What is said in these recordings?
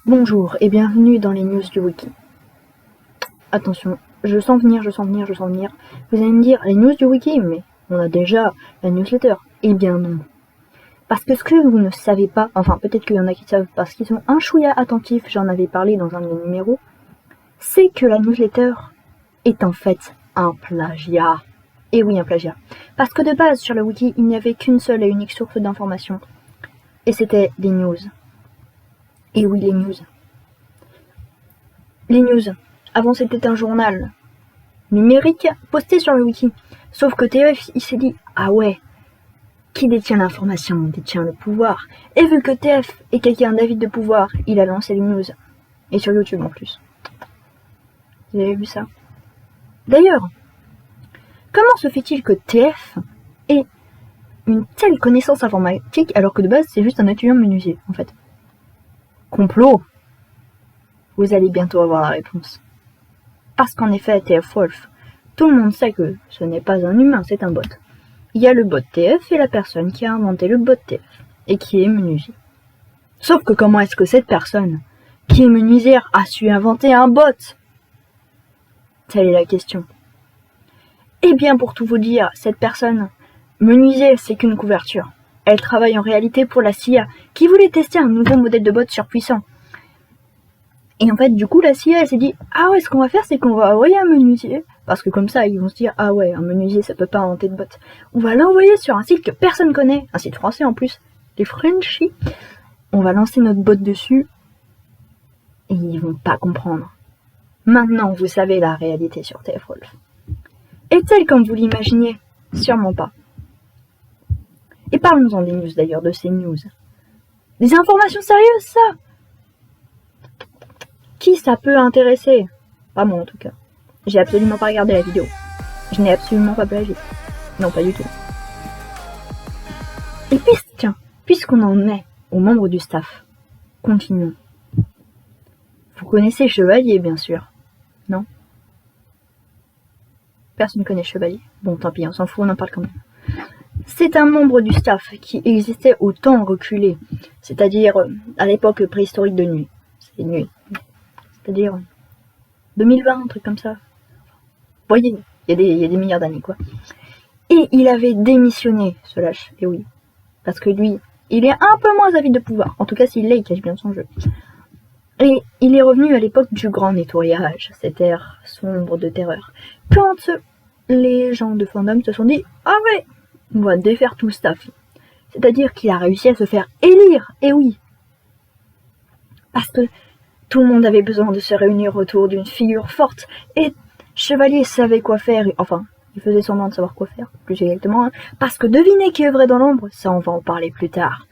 Bonjour et bienvenue dans les news du wiki. Attention, je sens venir. Vous allez me dire, les news du wiki, mais on a déjà la newsletter. Eh bien non. Parce que ce que vous ne savez pas, enfin peut-être qu'il y en a qui savent parce qu'ils sont un chouïa attentifs, j'en avais parlé dans un de mes numéros, c'est que la newsletter est en fait un plagiat. Et oui, un plagiat. Parce que de base, sur le wiki, il n'y avait qu'une seule et unique source d'information. Et c'était des news. Et oui, les news. Les news. Avant, c'était un journal numérique posté sur le wiki. Sauf que TF, il s'est dit, ah ouais, qui détient l'information détient le pouvoir. Et vu que TF est quelqu'un d'avide de pouvoir, il a lancé les news. Et sur YouTube en plus. Vous avez vu ça? D'ailleurs, comment se fait-il que TF ait une telle connaissance informatique alors que de base c'est juste un étudiant menuisier en fait? Complot. Vous allez bientôt avoir la réponse. Parce qu'en effet, TF Wolf, tout le monde sait que ce n'est pas un humain, c'est un bot. Il y a le bot TF et la personne qui a inventé le bot TF, et qui est menuisier. Sauf que comment est-ce que cette personne, qui est menuisière, a su inventer un bot? Telle est la question. Eh bien, pour tout vous dire, cette personne, menuisier, c'est qu'une couverture. Elle travaille en réalité pour la CIA, qui voulait tester un nouveau modèle de bot surpuissant. Et en fait, du coup, la CIA, elle s'est dit, ah ouais, ce qu'on va faire, c'est qu'on va envoyer un menuisier, parce que comme ça, ils vont se dire, ah ouais, un menuisier, ça peut pas inventer de bot. On va l'envoyer sur un site que personne connaît, un site français en plus, les Frenchies. On va lancer notre bot dessus, et ils vont pas comprendre. Maintenant, vous savez la réalité sur TF Wolf. Est-elle comme vous l'imaginiez? Sûrement pas. Et parlons-en des news d'ailleurs, de ces news. Des informations sérieuses, ça? Qui ça peut intéresser? Pas moi en tout cas. J'ai absolument pas regardé la vidéo. Je n'ai absolument pas plagié. Non, pas du tout. Et puis, tiens, puisqu'on en est aux membres du staff, continuons. Vous connaissez Chevalier, bien sûr, non? Personne ne connaît Chevalier. Bon, tant pis, on s'en fout, on en parle quand même. C'est un membre du staff qui existait au temps reculé, c'est-à-dire à l'époque préhistorique de Nuit. C'est Nuit. C'est-à-dire 2020, un truc comme ça. Vous voyez, il y a des milliards d'années, quoi. Et il avait démissionné, ce lâche, et oui. Parce que lui, il est un peu moins avide de pouvoir. En tout cas, s'il l'est, il cache bien son jeu. Et il est revenu à l'époque du grand nettoyage, cette ère sombre de terreur. Quand les gens de fandom se sont dit, ah ouais, on va défaire tout le staff. C'est-à-dire qu'il a réussi à se faire élire, et oui. Parce que tout le monde avait besoin de se réunir autour d'une figure forte, et Chevalier savait quoi faire, enfin, il faisait semblant de savoir quoi faire, plus exactement, hein, parce que devinez qui œuvrait dans l'ombre, ça on va en parler plus tard.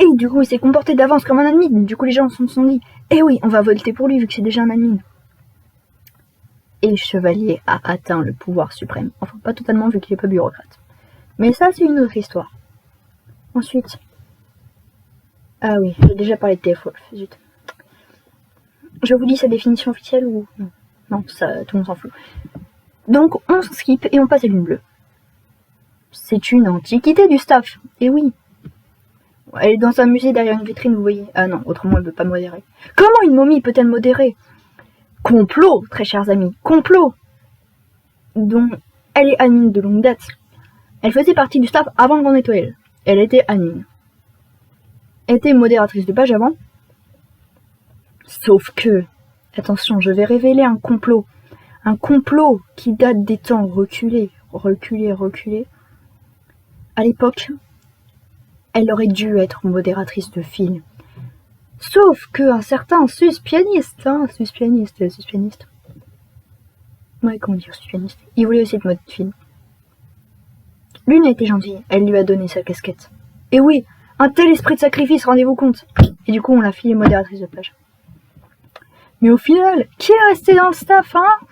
Et du coup, il s'est comporté d'avance comme un admin, du coup les gens se sont dit, eh oui, on va voter pour lui vu que c'est déjà un admin. Et Chevalier a atteint le pouvoir suprême, enfin pas totalement vu qu'il n'est pas bureaucrate. Mais ça c'est une autre histoire. Ensuite, ah oui, j'ai déjà parlé de TF Wolf, zut. Je vous dis sa définition officielle ou non? Non, ça, tout le monde s'en fout. Donc, on skip et on passe à l'une bleue. C'est une antiquité du staff. Et oui. Elle est dans un musée derrière une vitrine, vous voyez. Ah non, autrement elle ne peut pas modérer. Comment une momie peut-elle modérer? Complot, très chers amis, complot. Donc, elle est admin de longue date. Elle faisait partie du staff avant le grand nettoyage. Elle était admin. Elle était modératrice de page avant. Sauf que, attention, je vais révéler un complot. Un complot qui date des temps reculés. À l'époque, elle aurait dû être modératrice de film. Sauf qu'un certain sus-pianiste. Ouais, comment dire sus-pianiste? Il voulait aussi être mode film. L'une a été gentille, elle lui a donné sa casquette. Et oui, un tel esprit de sacrifice, rendez-vous compte. Et du coup, on l'a filée modératrice de page. Mais au final, qui est resté dans le staff, hein?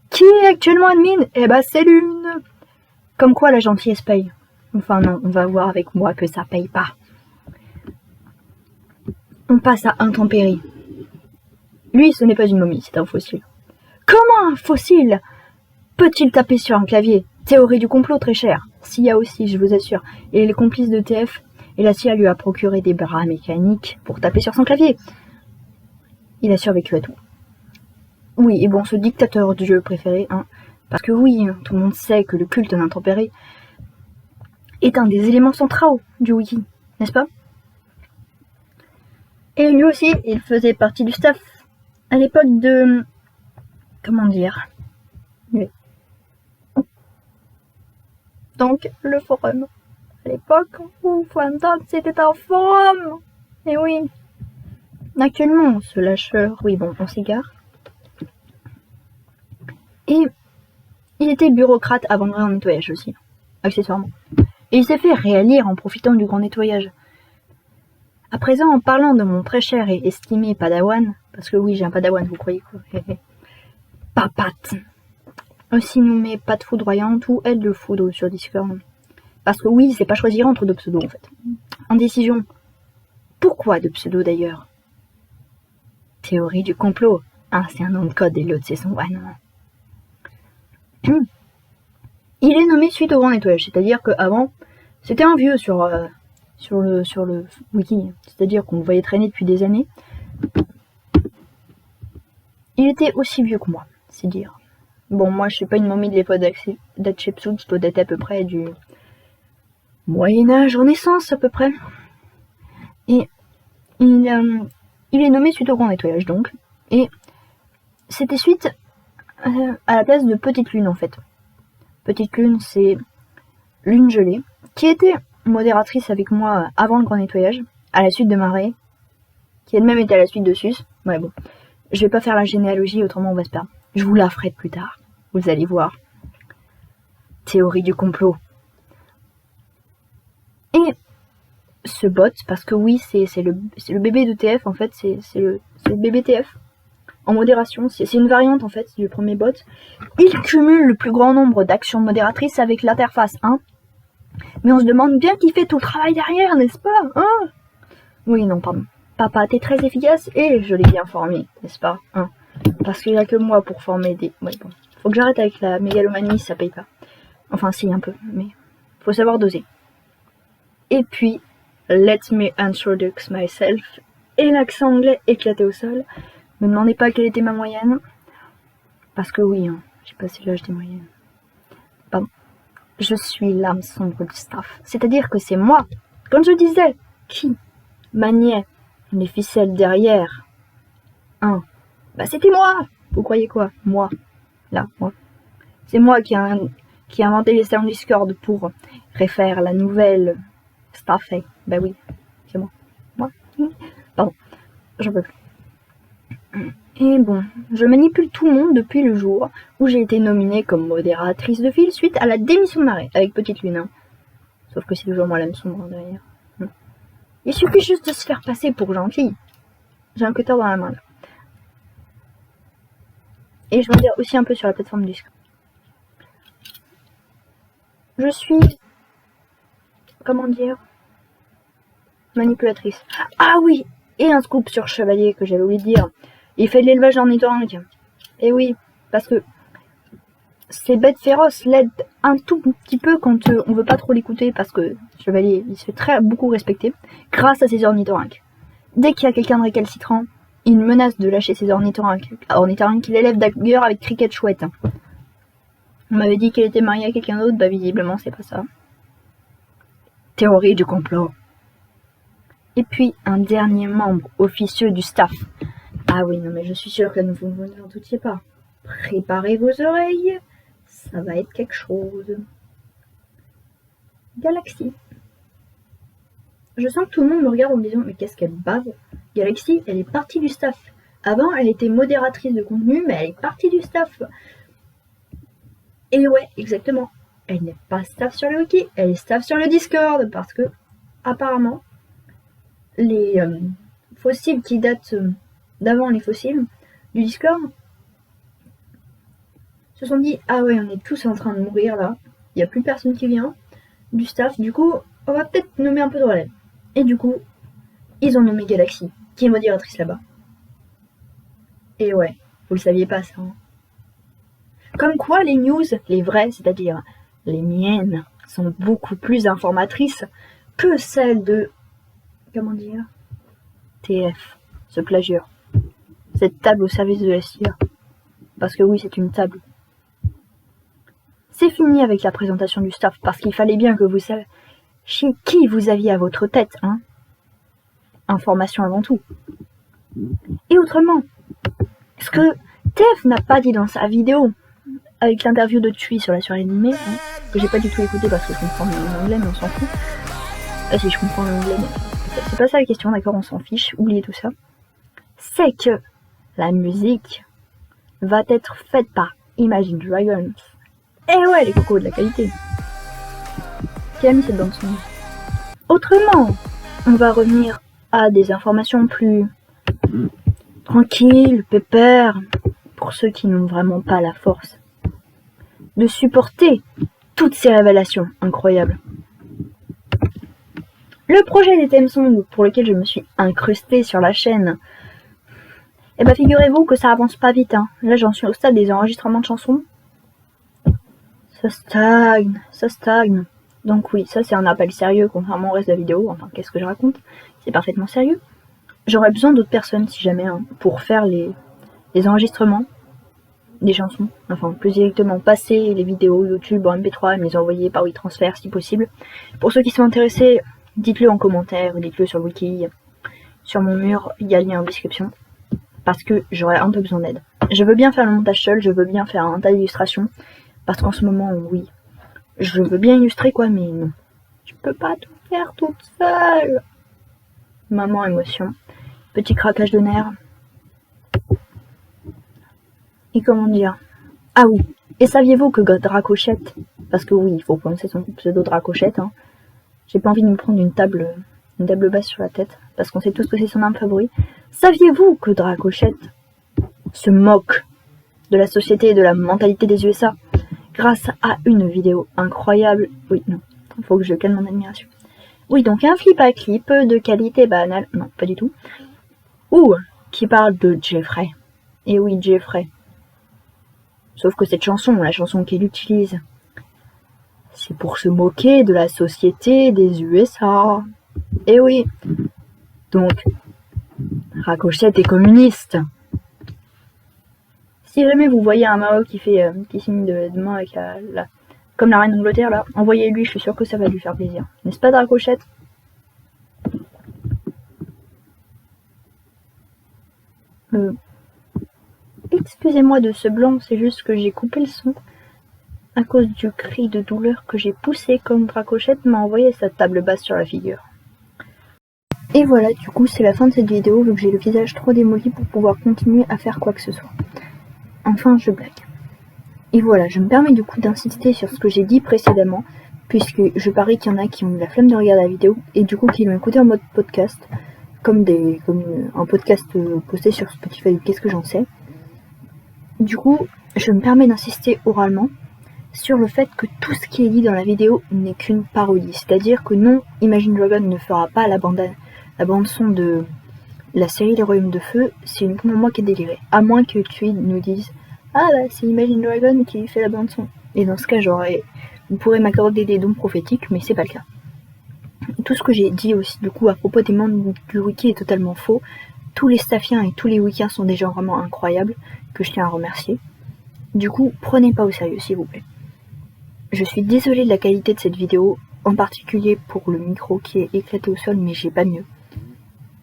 Qui est actuellement admin? Eh bah, c'est l'une. Comme quoi la gentillesse paye. Enfin non, on va voir avec moi que ça paye pas. On passe à Intempérie. Lui, ce n'est pas une momie, c'est un fossile. Comment un fossile peut-il taper sur un clavier? Théorie du complot, très cher. S'il y a aussi, je vous assure. Et les complices de TF et la CIA lui a procuré des bras mécaniques pour taper sur son clavier. Il a survécu à tout. Oui, et bon, ce dictateur du jeu préféré, hein, parce que oui, tout le monde sait que le culte d'intempéries est un des éléments centraux du wiki, n'est-ce pas? Et lui aussi, il faisait partie du staff à l'époque de... Comment dire? Oui. Donc, le forum. À l'époque où Phantom c'était un forum. Et oui. Actuellement, ce lâcheur, oui bon, on s'égare. Et il était bureaucrate avant le grand nettoyage aussi, accessoirement. Et il s'est fait réélire en profitant du grand nettoyage. À présent, en parlant de mon très cher et estimé Padawan, parce que oui, j'ai un Padawan, vous croyez quoi? Papate. Aussi nommé Pat Foudroyante ou Elle de Foudre sur Discord. Parce que oui, c'est pas choisir entre deux pseudos en fait. Indécision. Pourquoi deux pseudos d'ailleurs? Théorie du complot. Un c'est un nom de code et l'autre c'est son vrai nom. Il est nommé suite au grand nettoyage, c'est-à-dire qu'avant, c'était un vieux sur le wiki, c'est-à-dire qu'on le voyait traîner depuis des années. Il était aussi vieux que moi, c'est dire. Bon, moi je suis pas une momie de l'époque d'Hatshepsut, je dois dater à peu près du Moyen-Âge, Renaissance à peu près. Et il est nommé suite au grand nettoyage donc. Et c'était suite à la place de Petite Lune en fait. Petite Lune, c'est Lune Gelée, qui était modératrice avec moi avant le grand nettoyage, à la suite de Marée, qui elle-même était à la suite de Sus. Ouais bon, je vais pas faire la généalogie, autrement on va se perdre. Je vous la ferai plus tard, vous allez voir. Théorie du complot. Et ce bot, parce que oui, c'est le bébé de TF en fait, c'est le bébé TF. En modération, c'est une variante en fait du premier bot. Il cumule le plus grand nombre d'actions modératrices avec l'interface 1. Mais on se demande bien qui fait tout le travail derrière, n'est-ce pas hein? Oui, non, pardon. Papa, t'es très efficace et je l'ai bien formé, n'est-ce pas hein? Parce qu'il n'y a que moi pour former des... Ouais, bon. Faut que j'arrête avec la mégalomanie, ça paye pas. Enfin, si, un peu, mais faut savoir doser. Et puis, let me introduce myself. Et l'accent anglais éclaté au sol. Me demandez pas quelle était ma moyenne. Parce que oui, hein, j'ai passé l'âge des moyennes. Pardon. Je suis l'âme sombre du staff. C'est-à-dire que c'est moi. Quand je disais qui maniait les ficelles derrière un, bah c'était moi. Vous croyez quoi? Moi. Là, moi. C'est moi qui a inventé les salons Discord pour refaire la nouvelle staff. Bah oui, c'est moi. Moi. Pardon. J'en peux plus. Et bon, je manipule tout le monde depuis le jour où j'ai été nominée comme modératrice de file suite à la démission de Marée avec Petite Lune. Hein. Sauf que c'est toujours moi l'âme sombre derrière. Il suffit juste de se faire passer pour gentil. J'ai un cutter dans la main là. Et je vais dire aussi un peu sur la plateforme Discord. Je suis... Comment dire? Manipulatrice. Ah oui! Et un scoop sur Chevalier que j'avais oublié de dire. Il fait de l'élevage en ornithorynque. Et oui, parce que ces bêtes féroces l'aident un tout petit peu quand on veut pas trop l'écouter parce que Chevalier, il se fait beaucoup respecter grâce à ses ornithorynques. Dès qu'il y a quelqu'un de récalcitrant, il menace de lâcher ses ornithorynques. Ornithorynques qu'il élève d'ailleurs avec Cricket Chouette. On m'avait dit qu'elle était mariée à quelqu'un d'autre, bah visiblement c'est pas ça. Théorie du complot. Et puis un dernier membre officieux du staff. Ah oui, non mais je suis sûre que vous ne vous doutiez pas. Préparez vos oreilles, ça va être quelque chose. Galaxy. Je sens que tout le monde me regarde en me disant mais qu'est-ce qu'elle bave. Galaxy, elle est partie du staff. Avant, elle était modératrice de contenu, mais elle est partie du staff. Et ouais, exactement. Elle n'est pas staff sur le wiki, elle est staff sur le Discord, parce que, apparemment, les fossiles qui datent d'avant les fossiles du Discord se sont dit ah ouais, on est tous en train de mourir là, il n'y a plus personne qui vient du staff, du coup, on va peut-être nommer un peu de relève. Et du coup, ils ont nommé Galaxy, qui est modératrice là-bas. Et ouais, vous le saviez pas ça. Hein. Comme quoi les news, les vraies, c'est-à-dire les miennes, sont beaucoup plus informatrices que celle de, comment dire, TF, ce plagieur. Cette table au service de la CIA. Parce que oui, c'est une table. C'est fini avec la présentation du staff, parce qu'il fallait bien que vous sachiez qui vous aviez à votre tête, hein. Information avant tout. Et autrement, ce que TF n'a pas dit dans sa vidéo, avec l'interview de Tui sur la série animée, hein, que j'ai pas du tout écouté parce que je comprends l'anglais, mais on s'en fout. Ah si, je comprends l'anglais, mais c'est pas ça la question, d'accord, on s'en fiche, oubliez tout ça. C'est que la musique va être faite par Imagine Dragons. Et ouais, les cocos, de la qualité. Qui a mis cette bande son? Autrement, on va revenir à des informations plus tranquilles, pépères, pour ceux qui n'ont vraiment pas la force de supporter toutes ces révélations incroyables. Le projet des theme songs pour lequel je me suis incrustée sur la chaîne, eh ben figurez-vous que ça avance pas vite, hein. Là j'en suis au stade des enregistrements de chansons. Ça stagne. Donc oui, ça c'est un appel sérieux contrairement au reste de la vidéo. Enfin, qu'est-ce que je raconte? C'est parfaitement sérieux. J'aurais besoin d'autres personnes si jamais, hein, pour faire les enregistrements des chansons. Enfin, plus directement, passer les vidéos YouTube en MP3 et me les envoyer par WeTransfer si possible. Pour ceux qui sont intéressés, dites-le en commentaire, dites-le sur le wiki. Sur mon mur, il y a le lien en description. Parce que j'aurais un peu besoin d'aide. Je veux bien faire le montage seul, je veux bien faire un tas d'illustrations. Parce qu'en ce moment, oui, je veux bien illustrer quoi, mais non. Je peux pas tout faire toute seule. Maman émotion. Petit craquage de nerfs. Et comment dire? Ah oui, et saviez-vous que Dracochette, parce que oui, il faut prononcer son pseudo Dracochette, hein. J'ai pas envie de me prendre une table basse sur la tête, parce qu'on sait tous que c'est son arme favori. Saviez-vous que Dracochette se moque de la société et de la mentalité des USA grâce à une vidéo incroyable? Oui, non, il faut que je calme mon admiration. Oui, donc un flip à clip de qualité banale, non, pas du tout, ou qui parle de Jeffrey. Et oui, Jeffrey. Sauf que cette chanson, la chanson qu'il utilise, c'est pour se moquer de la société des USA. Et oui. Donc, Dracochette est communiste. Si jamais vous voyez un Mao qui fait qui signe de main avec comme la reine d'Angleterre là, envoyez-lui, je suis sûre que ça va lui faire plaisir. N'est-ce pas, Dracochette? Excusez-moi de ce blanc, c'est juste que j'ai coupé le son à cause du cri de douleur que j'ai poussé comme Dracochette m'a envoyé sa table basse sur la figure. Et voilà, du coup c'est la fin de cette vidéo vu que j'ai le visage trop démoli pour pouvoir continuer à faire quoi que ce soit. Enfin, je blague. Et voilà, je me permets du coup d'insister sur ce que j'ai dit précédemment, puisque je parie qu'il y en a qui ont eu la flemme de regarder la vidéo et du coup qui l'ont écouté en mode podcast, comme un podcast posté sur Spotify ou qu'est-ce que j'en sais. Du coup, je me permets d'insister oralement sur le fait que tout ce qui est dit dans la vidéo n'est qu'une parodie. C'est-à-dire que non, Imagine Dragon ne fera pas la bande son de la série Les Royaumes de Feu, c'est uniquement moi qui ai déliré. À moins que tu nous dises « Ah bah c'est Imagine Dragon qui fait la bande son ». Et dans ce cas, vous pourrez m'accorder des dons prophétiques, mais c'est pas le cas. Tout ce que j'ai dit aussi du coup à propos des membres du wiki est totalement faux. Tous les staffiens et tous les wikiens sont des gens vraiment incroyables, que je tiens à remercier. Du coup, prenez pas au sérieux s'il vous plaît. Je suis désolée de la qualité de cette vidéo, en particulier pour le micro qui est éclaté au sol, mais j'ai pas mieux.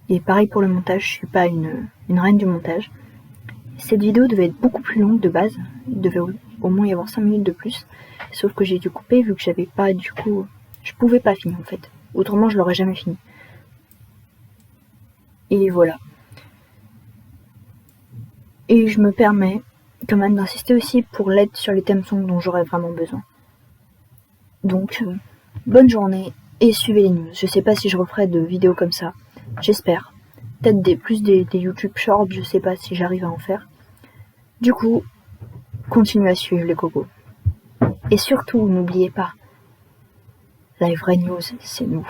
Et pareil pour le montage, je suis pas une reine du montage. Cette vidéo devait être beaucoup plus longue de base, il devait au moins y avoir 5 minutes de plus, sauf que j'ai dû couper vu que j'avais pas, du coup, je pouvais pas finir en fait. Autrement, je l'aurais jamais fini. Et voilà. Et je me permets quand même d'insister aussi pour l'aide sur les thèmes songs dont j'aurais vraiment besoin. Donc, bonne journée et suivez les news. Je sais pas si je referai de vidéos comme ça. J'espère. Peut-être plus des YouTube Shorts, je sais pas si j'arrive à en faire. Du coup, continuez à suivre les cocos. Et surtout, n'oubliez pas, la vraie news, c'est nous.